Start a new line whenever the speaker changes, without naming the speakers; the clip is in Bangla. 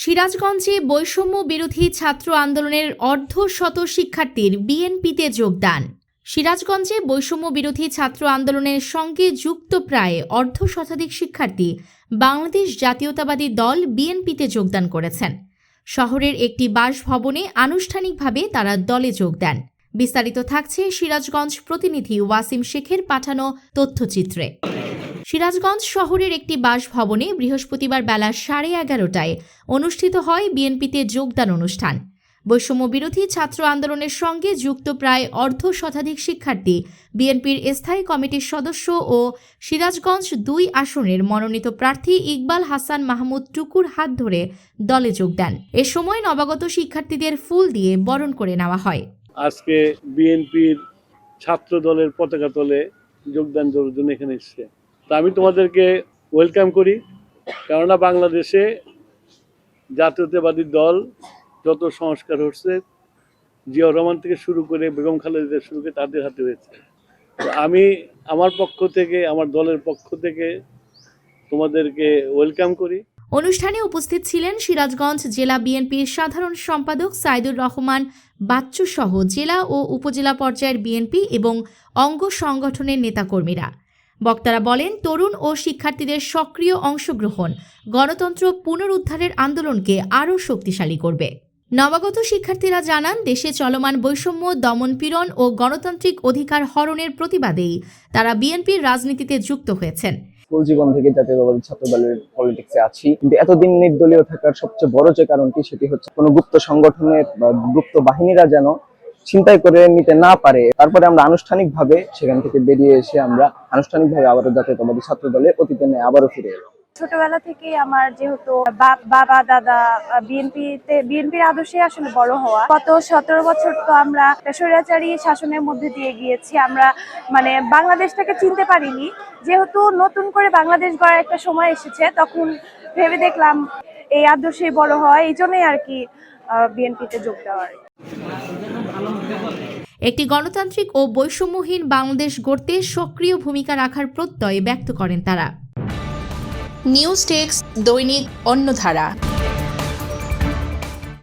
সিরাজগঞ্জে বৈষম্য বিরোধী ছাত্র আন্দোলনের অর্ধশত শিক্ষার্থীর বিএনপিতে যোগদান। সিরাজগঞ্জে বৈষম্য বিরোধী ছাত্র আন্দোলনের সঙ্গে যুক্ত প্রায় অর্ধশতাধিক শিক্ষার্থী বাংলাদেশ জাতীয়তাবাদী দল বিএনপিতে যোগদান করেছেন। শহরের একটি বাসভবনে আনুষ্ঠানিকভাবে তারা দলে যোগ দেন। বিস্তারিত থাকছে সিরাজগঞ্জ প্রতিনিধি ওয়াসিম শেখের পাঠানো তথ্যচিত্রে। সিরাজগঞ্জ শহরের একটি বাসভবনে বৃহস্পতিবার বেলা 11:30টায় অনুষ্ঠিত হয় বিএনপিতে যোগদান অনুষ্ঠান। বৈষম্য বিরোধী ছাত্র আন্দোলনের সঙ্গে যুক্ত প্রায় অর্ধশতাধিক শিক্ষার্থী বিএনপির স্থায়ী কমিটির সদস্য ও সিরাজগঞ্জ 2 আসনের মনোনীত প্রার্থী ইকবাল হাসান মাহমুদ টুকুর হাত ধরে দলে যোগ দেন। এ সময় নবাগত শিক্ষার্থীদের ফুল দিয়ে বরণ করে নেওয়া হয়।
আজকে বিএনপির ছাত্র দলের পতাকা তলে যোগদান করার জন্য এখানে এসেছে। তা আমি তোমাদেরকে ওয়েলকাম করি, কেননা বাংলাদেশে জাতীয়তাবাদী দল যত সংস্কার হচ্ছে, জিয়াউর রহমান থেকে শুরু করে বেগম খালেদা শুরু করে তাদের হাতে হয়েছে। তো আমি আমার পক্ষ থেকে, আমার দলের পক্ষ থেকে তোমাদেরকে ওয়েলকাম করি।
অনুষ্ঠানে উপস্থিত ছিলেন সিরাজগঞ্জ জেলা বিএনপির সাধারণ সম্পাদক সাইদুর রহমান বাচ্চু সহ জেলা ও উপজেলা পর্যায়ের বিএনপি এবং অঙ্গ সংগঠনের নেতাকর্মীরা। বক্তারা বলেন, তরুণ ও শিক্ষার্থীদের সক্রিয় অংশগ্রহণ গণতন্ত্র পুনরুদ্ধারের আন্দোলনকে আরও শক্তিশালী করবে। নবাগত শিক্ষার্থীরা জানান, দেশে চলমান বৈষম্য, দমনপীড়ন ও গণতান্ত্রিক অধিকার হরণের প্রতিবাদেই তারা বিএনপির রাজনীতিতে যুক্ত হয়েছেন।
স্কুল জীবন থেকে জাতীয়তাবাদী ছাত্র দলের পলিটিক্সে আছি, কিন্তু এতদিন নির্দলীয় থাকার সবচেয়ে বড় যে কারণটি, সেটি হচ্ছে কোনো গুপ্ত সংগঠনের বা গুপ্ত বাহিনীরা যেন ছিনতাই করে নিতে না পারে। তারপরে আমরা আনুষ্ঠানিকভাবে সেখান থেকে বেরিয়ে এসে আমরা আনুষ্ঠানিকভাবে আবারও জাতীয়তাবাদী ছাত্র দলে অতীতে নেই আবারও ফিরে এলাম।
ছোটবেলা থেকে আমার যেহেতু বাবা দাদা বিএনপির আদর্শে আসলে বড় হওয়া, গত 17 বছর তো আমরা স্বৈরাচারী শাসনের মধ্যে দিয়ে গিয়েছি। আমরা বাংলাদেশটাকে চিনতে পারিনি। যেহেতু নতুন করে বাংলাদেশ গড়ার একটা সময় এসেছে, তখন ভেবে দেখলাম এই আদর্শে বড় হওয়া, এই জন্যই আর কি বিএনপিতে যোগ দেওয়ার।
একটি গণতান্ত্রিক ও বৈষম্যহীন বাংলাদেশ গড়তে সক্রিয় ভূমিকা রাখার প্রত্যয় ব্যক্ত করেন তারা। নিউজ টেক্স, দৈনিক অন্যধারা।